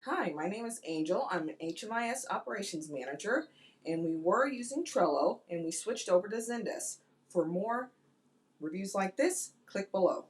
Hi, my name is Angel. I'm an HMIS operations manager, and we were using Trello and we switched over to Zendesk. For more reviews like this, click below.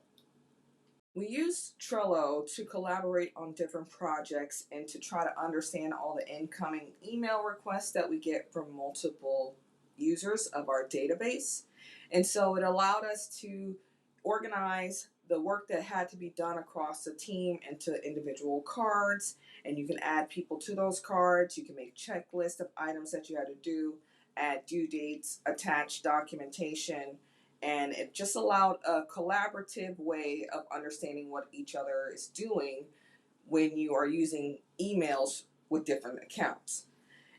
We use Trello to collaborate on different projects and to try to understand all the incoming email requests that we get from multiple users of our database. And so it allowed us to organize the work that had to be done across the team into individual cards, and you can add people to those cards. You can make checklists of items that you had to do, add due dates, attach documentation, and it just allowed a collaborative way of understanding what each other is doing when you are using emails with different accounts.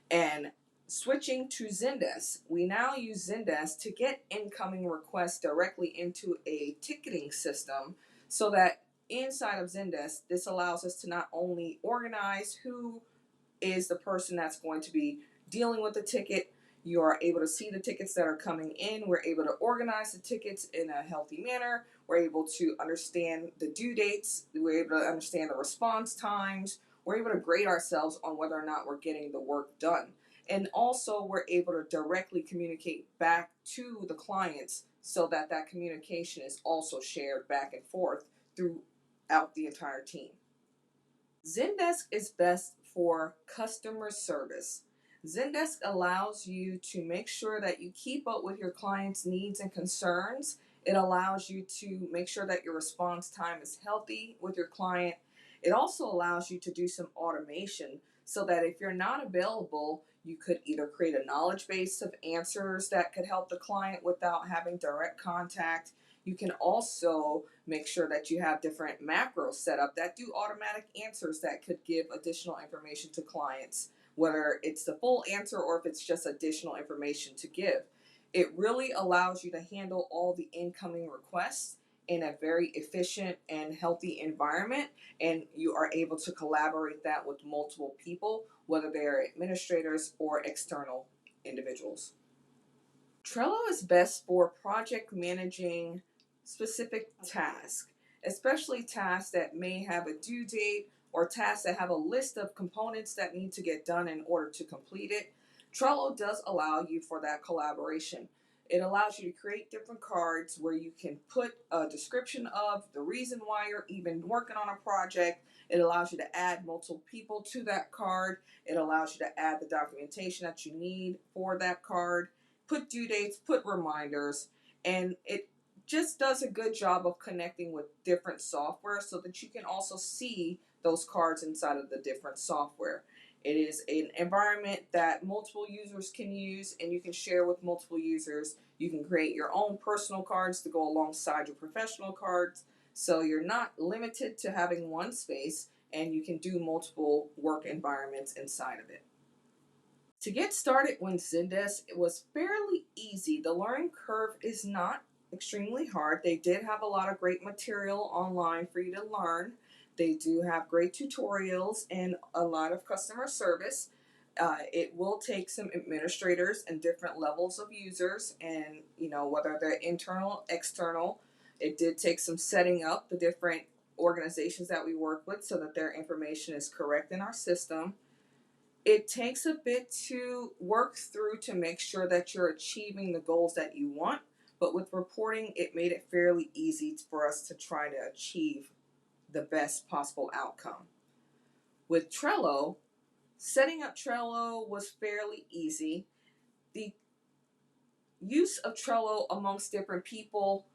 And switching to Zendesk, we now use Zendesk to get incoming requests directly into a ticketing system so that inside of Zendesk, this allows us to not only organize who is the person that's going to be dealing with the ticket. You are able to see the tickets that are coming in. We're able to organize the tickets in a healthy manner. We're able to understand the due dates. We're able to understand the response times. We're able to grade ourselves on whether or not we're getting the work done. And also, we're able to directly communicate back to the clients so that that communication is also shared back and forth throughout the entire team. Zendesk is best for customer service. Zendesk allows you to make sure that you keep up with your clients' needs and concerns. It allows you to make sure that your response time is healthy with your client. It also allows you to do some automation so that if you're not available, you could either create a knowledge base of answers that could help the client without having direct contact. You can also make sure that you have different macros set up that do automatic answers that could give additional information to clients, whether it's the full answer or if it's just additional information to give. It really allows you to handle all the incoming requests in a very efficient and healthy environment, and you are able to collaborate that with multiple people, whether they're administrators or external individuals. Trello is best for project managing specific tasks, especially tasks that may have a due date or tasks that have a list of components that need to get done in order to complete it. Trello does allow you for that collaboration. It allows you to create different cards where you can put a description of the reason why you're even working on a project. It allows you to add multiple people to that card. It allows you to add the documentation that you need for that card, put due dates, put reminders, and it just does a good job of connecting with different software so that you can also see those cards inside of the different software. It is an environment that multiple users can use and you can share with multiple users. You can create your own personal cards to go alongside your professional cards. So you're not limited to having one space and you can do multiple work environments inside of it. To get started with Zendesk, it was fairly easy. The learning curve is not extremely hard. They did have a lot of great material online for you to learn. They do have great tutorials and a lot of customer service. It will take some administrators and different levels of users, and whether they're internal, external. It did take some setting up the different organizations that we work with so that their information is correct in our system. It takes a bit to work through to make sure that you're achieving the goals that you want, but with reporting, it made it fairly easy for us to try to achieve the best possible outcome. With Trello, setting up Trello was fairly easy. The use of Trello amongst different people,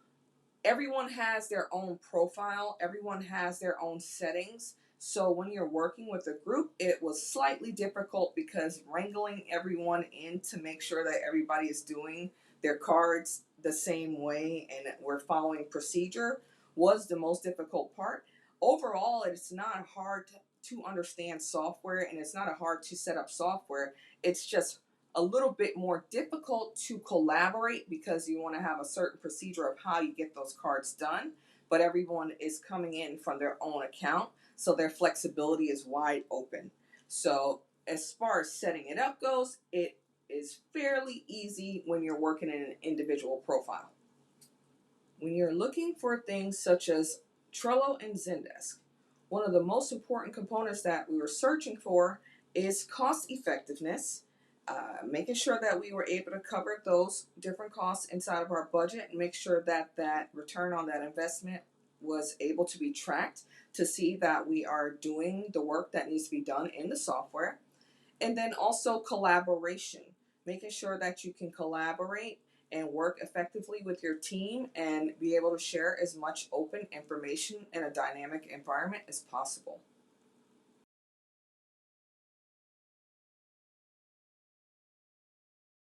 everyone has their own profile, everyone has their own settings. So when you're working with a group, it was slightly difficult because wrangling everyone in to make sure that everybody is doing their cards the same way and we're following procedure was the most difficult part. Overall, it's not hard to understand software and it's not hard to set up software. It's just a little bit more difficult to collaborate because you want to have a certain procedure of how you get those cards done, but everyone is coming in from their own account, so their flexibility is wide open. So as far as setting it up goes, it is fairly easy when you're working in an individual profile. When you're looking for things such as Trello and Zendesk, One of the most important components that we were searching for is cost effectiveness, making sure that we were able to cover those different costs inside of our budget and make sure that that return on that investment was able to be tracked to see that we are doing the work that needs to be done in the software. And then also collaboration, making sure that you can collaborate and work effectively with your team and be able to share as much open information in a dynamic environment as possible.